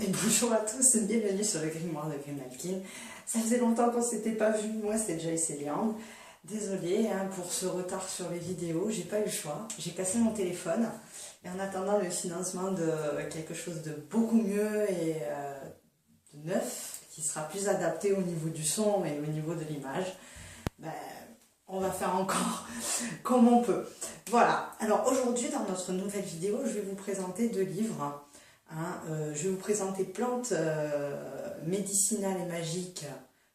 et bonjour à tous, bienvenue sur le grimoire de Grimalkin. Ça faisait longtemps qu'on s'était pas vu, moi c'est Joyce et Léandre. Désolée pour ce retard sur les vidéos, j'ai pas eu le choix, j'ai cassé mon téléphone. Et en attendant le financement de quelque chose de beaucoup mieux et de neuf, qui sera plus adapté au niveau du son et au niveau de l'image, ben, on va faire encore comme on peut. Voilà, alors aujourd'hui dans notre nouvelle vidéo, je vais vous présenter deux livres. Je vais vous présenter Plantes médicinales et magiques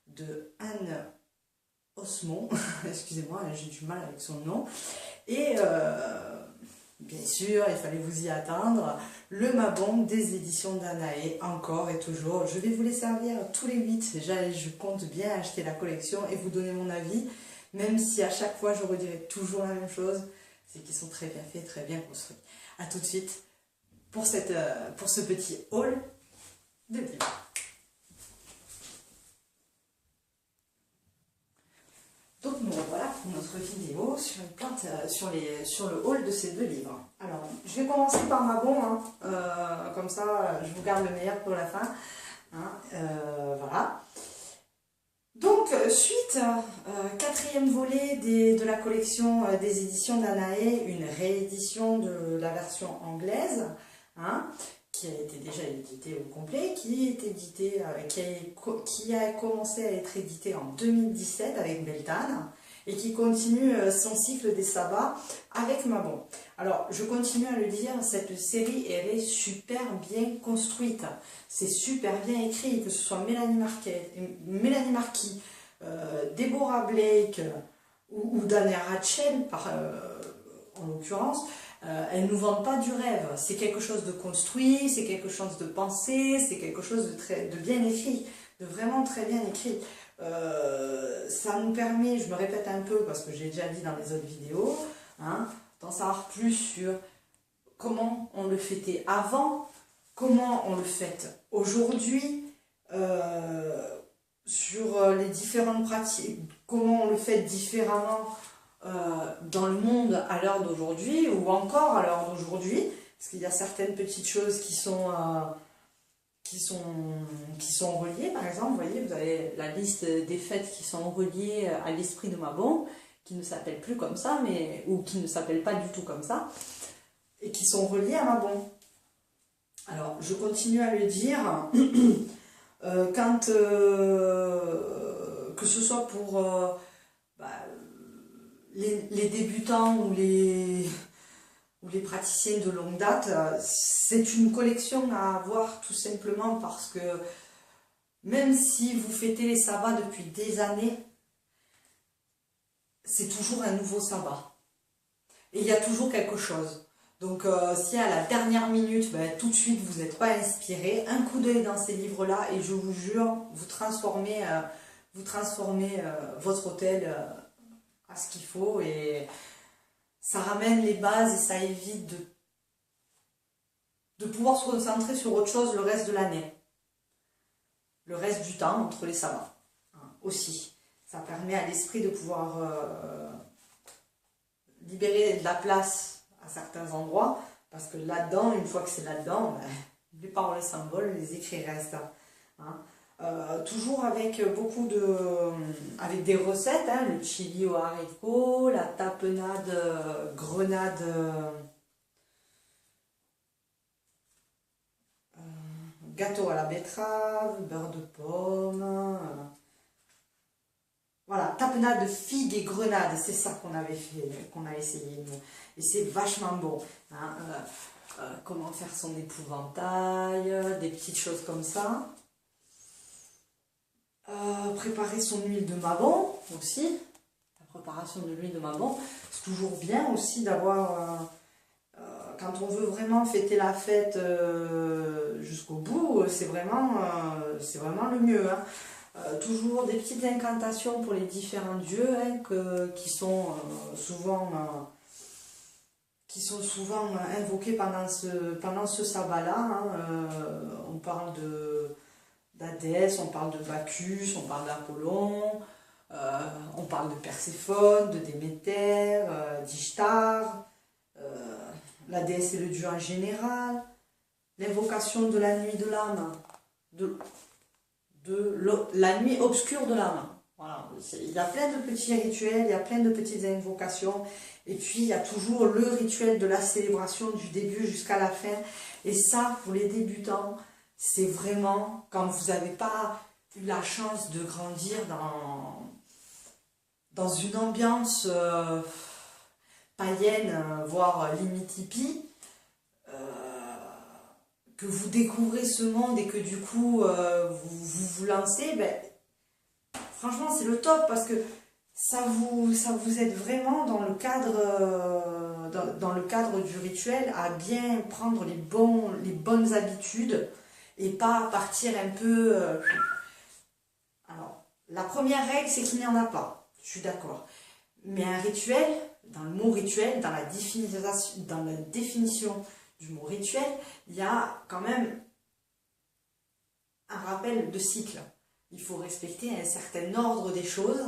de Anne Osmond. Excusez-moi, j'ai du mal avec son nom. Et bien sûr, il fallait vous y attendre, le Mabon des éditions Danaé, encore et toujours. Je vais vous les servir tous les 8. Déjà, je compte bien acheter la collection et vous donner mon avis, même si à chaque fois je redirai toujours la même chose, c'est qu'ils sont très bien faits, très bien construits. A tout de suite pour ce petit haul de livres. Donc nous revoilà pour notre vidéo sur les plantes, sur le haul de ces deux livres. Alors, je vais commencer par Mabon, comme ça je vous garde le meilleur pour la fin. Voilà. Donc, suite, quatrième volet de la collection des éditions Danaé, une réédition de la version anglaise, qui a été déjà éditée au complet, qui a commencé à être édité en 2017 avec Beltane et qui continue son cycle des sabbats avec Mabon. Alors, je continue à le dire, cette série, elle est super bien construite. C'est super bien écrit, que ce soit Mélanie Marquis, Deborah Blake ou Dana Rachel, en l'occurrence. Elles ne nous vendent pas du rêve, c'est quelque chose de construit, c'est quelque chose de pensé, c'est quelque chose de bien écrit, de vraiment très bien écrit. Ça nous permet, je me répète un peu parce que j'ai déjà dit dans les autres vidéos, d'en savoir plus sur comment on le fêtait avant, comment on le fête aujourd'hui, sur les différentes pratiques, comment on le fait différemment dans le monde à l'heure d'aujourd'hui ou encore à l'heure d'aujourd'hui, parce qu'il y a certaines petites choses qui sont reliées. Par exemple, vous voyez, vous avez la liste des fêtes qui sont reliées à l'esprit de Mabon, qui ne s'appelle plus comme ça, ou qui ne s'appelle pas du tout comme ça, et qui sont reliées à Mabon. Alors, je continue à le dire, que ce soit pour les débutants ou les praticiens de longue date, c'est une collection à avoir tout simplement parce que même si vous fêtez les sabbats depuis des années, c'est toujours un nouveau sabbat. Et il y a toujours quelque chose. Donc si à la dernière minute, tout de suite vous n'êtes pas inspiré, un coup d'œil dans ces livres-là et je vous jure, vous transformez votre hôtel à ce qu'il faut et ça ramène les bases et ça évite de pouvoir se concentrer sur autre chose le reste de l'année. Le reste du temps entre les sabbats aussi. Ça permet à l'esprit de pouvoir libérer de la place à certains endroits parce que là-dedans, une fois que c'est là-dedans, les paroles s'envolent, les écrits restent. Toujours avec avec des recettes, le chili au haricot, la tapenade grenade gâteau à la betterave, beurre de pomme, voilà, tapenade figues et grenade, c'est ça qu'on avait essayé nous, et c'est vachement bon. Comment faire son épouvantail, des petites choses comme ça. Préparer son huile de Mabon aussi, la préparation de l'huile de Mabon, c'est toujours bien aussi d'avoir, quand on veut vraiment fêter la fête jusqu'au bout, c'est vraiment le mieux. Toujours des petites incantations pour les différents dieux qui sont souvent invoqués pendant ce sabbat-là. On parle d'Hadès, on parle de Bacchus, on parle d'Apollon, on parle de Perséphone, de Déméter, d'Ishtar, la déesse et le dieu en général, l'invocation de la nuit de l'âme, la nuit obscure de l'âme. Voilà. Il y a plein de petits rituels, il y a plein de petites invocations, et puis il y a toujours le rituel de la célébration du début jusqu'à la fin. Et ça, pour les débutants, c'est vraiment quand vous n'avez pas eu la chance de grandir dans une ambiance païenne, voire limite hippie, que vous découvrez ce monde et que du coup vous lancez, ben, franchement c'est le top parce que ça vous aide vraiment dans le cadre, dans le cadre du rituel à bien prendre les bonnes habitudes et pas partir un peu... Alors, la première règle c'est qu'il n'y en a pas, je suis d'accord. Mais un rituel, dans le mot rituel, dans la définition du mot rituel, il y a quand même un rappel de cycle. Il faut respecter un certain ordre des choses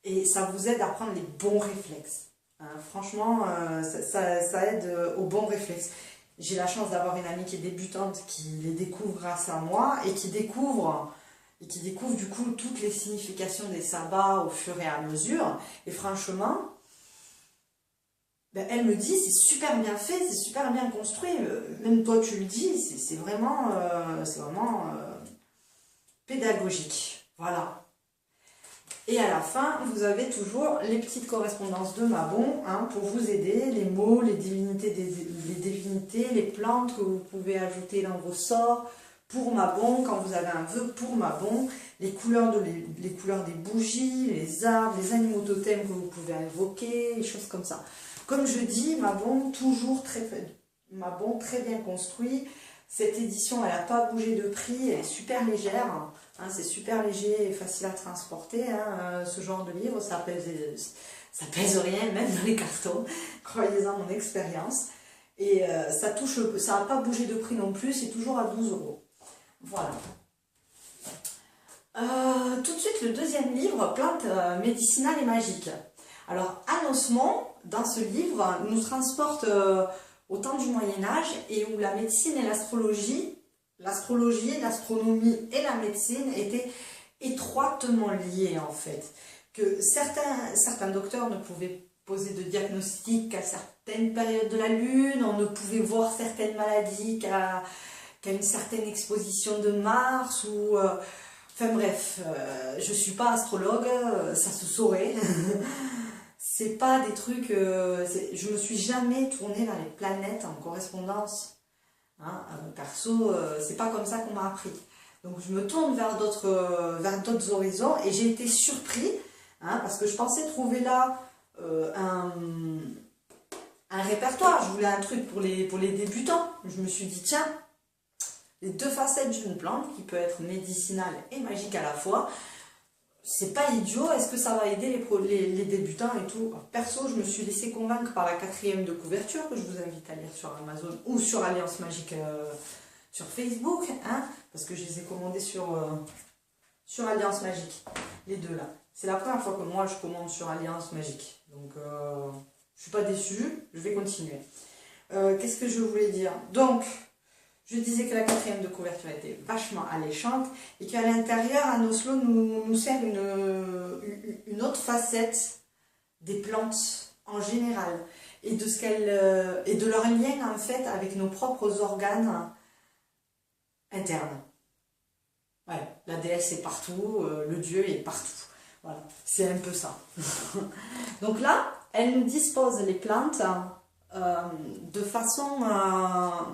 et ça vous aide à prendre les bons réflexes. Hein, franchement, ça aide aux bons réflexes. J'ai la chance d'avoir une amie qui est débutante, qui les découvre grâce à moi et qui découvre du coup toutes les significations des sabbats au fur et à mesure. Et franchement, ben, elle me dit, c'est super bien fait, c'est super bien construit. Même toi, tu le dis, c'est vraiment pédagogique. Voilà. Et à la fin, vous avez toujours les petites correspondances de Mabon hein, pour vous aider, les mots, les divinités, les plantes que vous pouvez ajouter dans vos sorts pour Mabon, quand vous avez un vœu pour Mabon, les couleurs des bougies, les arbres, les animaux totems que vous pouvez invoquer, les choses comme ça. Comme je dis, Mabon très bien construit. Cette édition, elle n'a pas bougé de prix, elle est super légère. Hein, c'est super léger et facile à transporter. Hein, ce genre de livre, ça pèse rien, même dans les cartons. Croyez-en mon expérience. Et ça n'a pas bougé de prix non plus, c'est toujours à 12 €. Voilà. Tout de suite, le deuxième livre, Plantes médicinales et magiques. Alors, Anne Osmond, dans ce livre, nous transporte au temps du Moyen-Âge et où la médecine et l'astrologie, l'astronomie et la médecine étaient étroitement liées en fait. Que certains docteurs ne pouvaient poser de diagnostic qu'à certaines périodes de la Lune, on ne pouvait voir certaines maladies qu'à une certaine exposition de Mars ou... enfin bref, je ne suis pas astrologue, ça se saurait. C'est pas des trucs... je me suis jamais tournée vers les planètes en correspondance. Hein, perso, c'est pas comme ça qu'on m'a appris. Donc je me tourne vers d'autres horizons et j'ai été surpris, hein, parce que je pensais trouver là un répertoire. Je voulais un truc pour les débutants. Je me suis dit, tiens, les deux facettes d'une plante qui peut être médicinale et magique à la fois, c'est pas idiot, est-ce que ça va aider les débutants et tout? Perso, je me suis laissé convaincre par la 4e de couverture que je vous invite à lire sur Amazon ou sur Alliance Magique sur Facebook, hein, parce que je les ai commandés sur Alliance Magique, les deux là. C'est la première fois que moi je commande sur Alliance Magique, donc je suis pas déçue, je vais continuer. Qu'est-ce que je voulais dire? Donc, je disais que la 4e de couverture était vachement alléchante et qu'à l'intérieur, Anne Oslo nous sert une autre facette des plantes en général et de leur lien en fait avec nos propres organes internes. Ouais, la déesse est partout, le dieu est partout. Voilà, c'est un peu ça. Donc là, elle nous dispose les plantes de façon à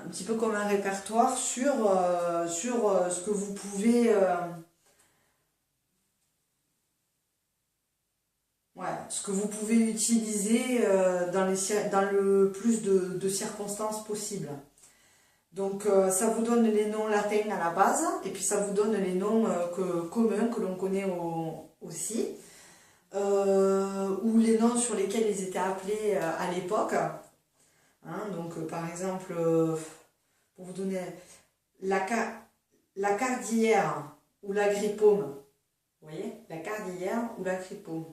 un petit peu comme un répertoire sur ce que vous pouvez ouais, ce que vous pouvez utiliser dans le plus de circonstances possibles. Donc ça vous donne les noms latins à la base, et puis ça vous donne les noms communs que l'on connaît aussi, ou les noms sur lesquels ils étaient appelés à l'époque. Hein, donc par exemple, pour vous donner la cardillère ou la grippaume, vous voyez, la cardillère ou la grippaume,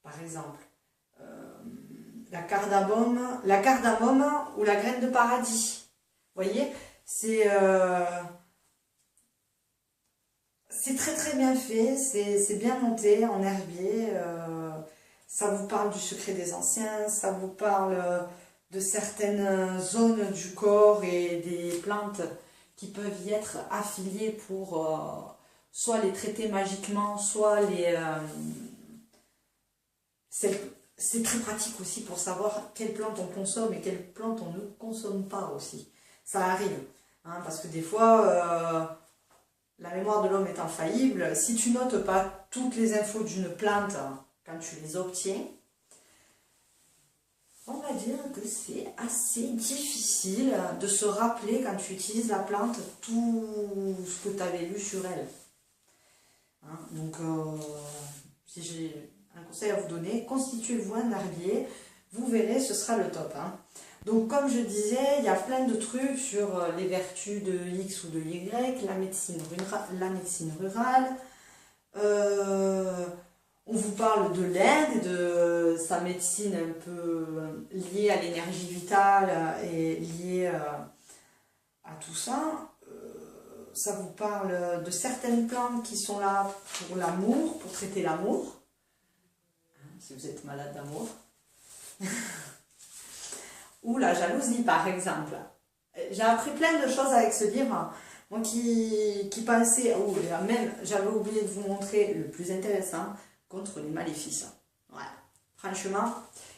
par exemple. La cardamome ou la graine de paradis. Vous voyez, c'est très très bien fait, c'est bien monté en herbier. Ça vous parle du secret des anciens, ça vous parle de certaines zones du corps et des plantes qui peuvent y être affiliées pour soit les traiter magiquement, soit les... c'est très pratique aussi pour savoir quelles plantes on consomme et quelles plantes on ne consomme pas aussi. Ça arrive, hein, parce que des fois, la mémoire de l'homme est infaillible. Si tu notes pas toutes les infos d'une plante quand tu les obtiens, on va dire que c'est assez difficile de se rappeler quand tu utilises la plante tout ce que tu avais lu sur elle. Hein, donc, si j'ai un conseil à vous donner, constituez-vous un herbier, vous verrez, ce sera le top. Hein. Donc comme je disais, il y a plein de trucs sur les vertus de X ou de Y, la médecine rurale. On vous parle de l'Inde et de sa médecine un peu liée à l'énergie vitale et liée à tout ça. Ça vous parle de certaines plantes qui sont là pour l'amour, pour traiter l'amour. Si vous êtes malade d'amour. Ou la jalousie, par exemple. J'ai appris plein de choses avec ce livre. Moi qui pensais... Oh, même, j'avais oublié de vous montrer le plus intéressant, contre les maléfices. Ouais. Franchement,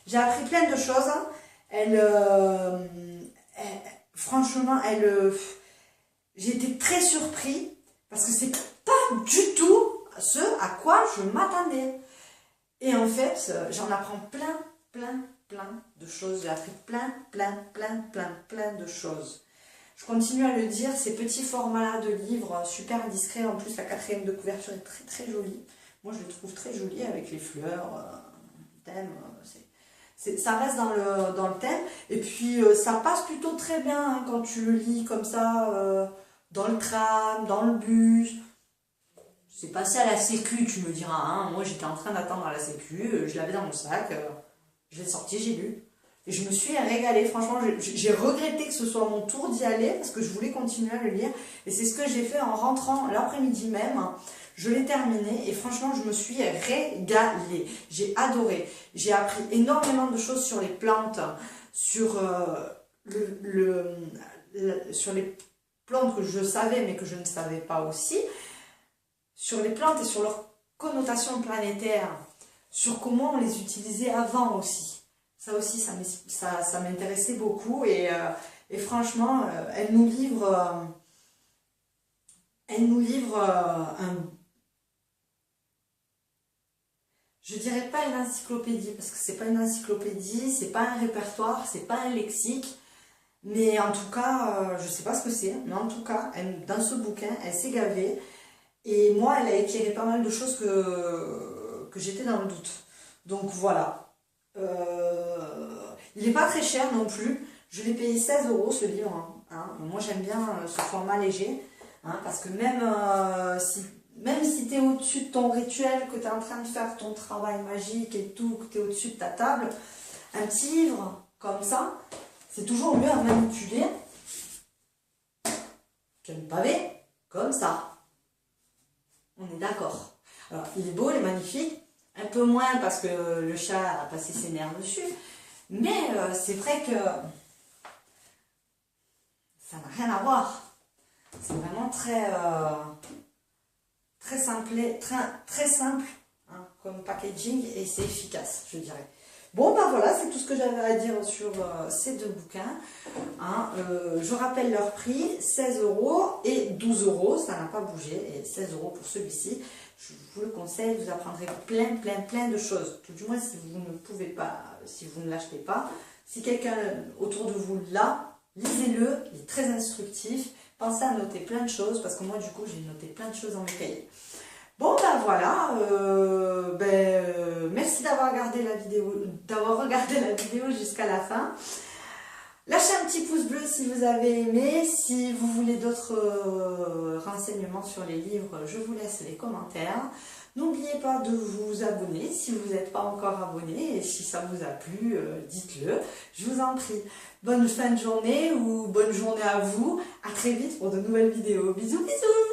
j'ai appris plein de choses. Franchement, j'ai été très surpris parce que c'est pas du tout ce à quoi je m'attendais. Et en fait, j'en apprends plein de choses. J'ai appris plein de choses. Je continue à le dire, ces petits formats-là de livres, super discrets. En plus, la 4e de couverture est très très jolie. Moi, je le trouve très joli avec les fleurs, le thème. Ça reste dans le thème. Et puis, ça passe plutôt très bien hein, quand tu le lis comme ça, dans le tram, dans le bus. C'est passé à la sécu, tu me diras. Hein. Moi, j'étais en train d'attendre à la sécu, je l'avais dans mon sac, je l'ai sorti, j'ai lu. Et je me suis régalée, franchement, j'ai regretté que ce soit mon tour d'y aller parce que je voulais continuer à le lire. Et c'est ce que j'ai fait en rentrant l'après-midi même. Je l'ai terminé et franchement, je me suis régalée. J'ai adoré. J'ai appris énormément de choses sur les plantes, sur, sur les plantes que je savais mais que je ne savais pas aussi, sur les plantes et sur leur connotation planétaire, sur comment on les utilisait avant aussi. Ça aussi, ça m'intéressait beaucoup et franchement, elle nous livre je dirais pas une encyclopédie, parce que c'est pas une encyclopédie, c'est pas un répertoire, c'est pas un lexique, mais en tout cas, je sais pas ce que c'est, mais en tout cas, dans ce bouquin, elle s'est gavée, et moi, elle a éclairé pas mal de choses que j'étais dans le doute. Donc voilà. Il n'est pas très cher non plus. Je l'ai payé 16 € ce livre. Hein. Moi j'aime bien ce format léger. Hein, parce que même si tu es au-dessus de ton rituel, que tu es en train de faire ton travail magique et tout, que tu es au-dessus de ta table, un petit livre comme ça, c'est toujours mieux à manipuler qu'un pavé comme ça. On est d'accord. Alors il est beau, il est magnifique. Un peu moins parce que le chat a passé ses nerfs dessus. Mais c'est vrai que ça n'a rien à voir. C'est vraiment très simple hein, comme packaging et c'est efficace, je dirais. Bon, ben voilà, c'est tout ce que j'avais à dire sur ces deux bouquins. Hein. Je rappelle leur prix, 16 € et 12 €, ça n'a pas bougé, et 16 € pour celui-ci. Je vous le conseille, vous apprendrez plein de choses. Tout du moins, si vous ne pouvez pas, si vous ne l'achetez pas. Si quelqu'un autour de vous l'a, lisez-le, il est très instructif. Pensez à noter plein de choses, parce que moi, du coup, j'ai noté plein de choses dans mes cahiers. Bon, ben voilà, merci d'avoir regardé la vidéo jusqu'à la fin. Lâchez un petit pouce bleu si vous avez aimé. Si vous voulez d'autres renseignements sur les livres, je vous laisse les commentaires. N'oubliez pas de vous abonner si vous n'êtes pas encore abonné. Et si ça vous a plu, dites-le. Je vous en prie. Bonne fin de journée ou bonne journée à vous. À très vite pour de nouvelles vidéos. Bisous, bisous!